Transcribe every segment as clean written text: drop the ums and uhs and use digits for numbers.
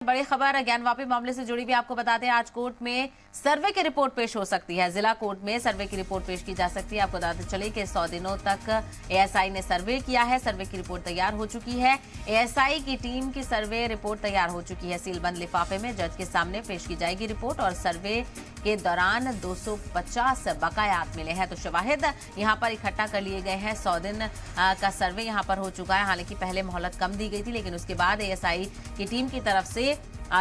बड़ी खबर ज्ञानवापी मामले से जुड़ी हुई आपको बताते हैं। आज कोर्ट में सर्वे की रिपोर्ट पेश हो सकती है। जिला कोर्ट में सर्वे की रिपोर्ट पेश की जा सकती है। आपको बताते चले कि 100 दिनों तक एएसआई ने सर्वे किया है। सर्वे की रिपोर्ट तैयार हो चुकी है। एएसआई की टीम की सर्वे रिपोर्ट तैयार हो चुकी है। सीलबंद लिफाफे में जज के सामने पेश की जाएगी रिपोर्ट और सर्वे के दौरान 250 बकायात मिले हैं। तो शवाहिद यहां पर इकट्ठा कर लिए गए हैं। 100 दिन का सर्वे यहां पर हो चुका है। हालांकि पहले मोहलत कम दी गई थी, लेकिन उसके बाद एएसआई की टीम की तरफ से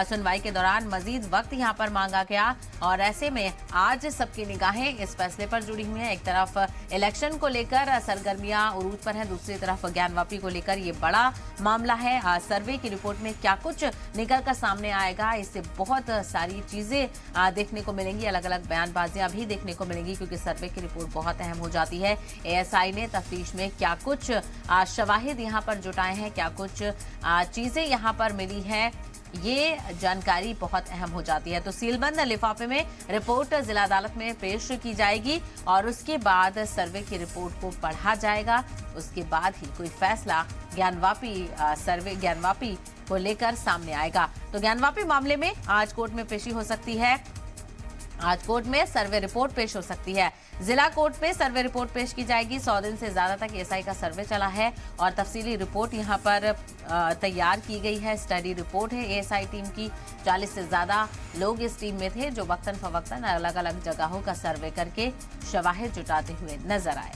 सुनवाई के दौरान मजीद वक्त यहां पर मांगा गया और ऐसे में आज सबकी निगाहें इस फैसले पर जुड़ी हुई हैं। एक तरफ इलेक्शन को लेकर सरगर्मियां उरूज पर हैं, दूसरी तरफ ज्ञानवापी को लेकर ये बड़ा मामला है। सर्वे की रिपोर्ट में क्या कुछ निकल कर सामने आएगा, इससे बहुत सारी चीजें देखने को मिलेंगी। अलग अलग बयानबाजियां भी देखने को मिलेंगी, क्योंकि सर्वे की रिपोर्ट बहुत अहम हो जाती है। एएसआई ने तफ्तीश में क्या कुछ शवाहिद यहाँ पर जुटाए हैं, क्या कुछ चीजें यहाँ पर मिली है, ये जानकारी बहुत अहम हो जाती है। तो सीलबंद लिफाफे में रिपोर्ट जिला अदालत में पेश की जाएगी और उसके बाद सर्वे की रिपोर्ट को पढ़ा जाएगा। उसके बाद ही कोई फैसला ज्ञानवापी को लेकर सामने आएगा। तो ज्ञानवापी मामले में आज कोर्ट में पेशी हो सकती है। आज कोर्ट में सर्वे रिपोर्ट पेश हो सकती है। जिला कोर्ट में सर्वे रिपोर्ट पेश की जाएगी। 100 दिन से ज्यादा तक एएसआई का सर्वे चला है और तफसीली रिपोर्ट यहां पर तैयार की गई है। स्टडी रिपोर्ट है एएसआई टीम की। 40 से ज्यादा लोग इस टीम में थे, जो वक्तन फवक्तन अलग अलग जगहों का सर्वे करके शवाहिद जुटाते हुए नजर आए।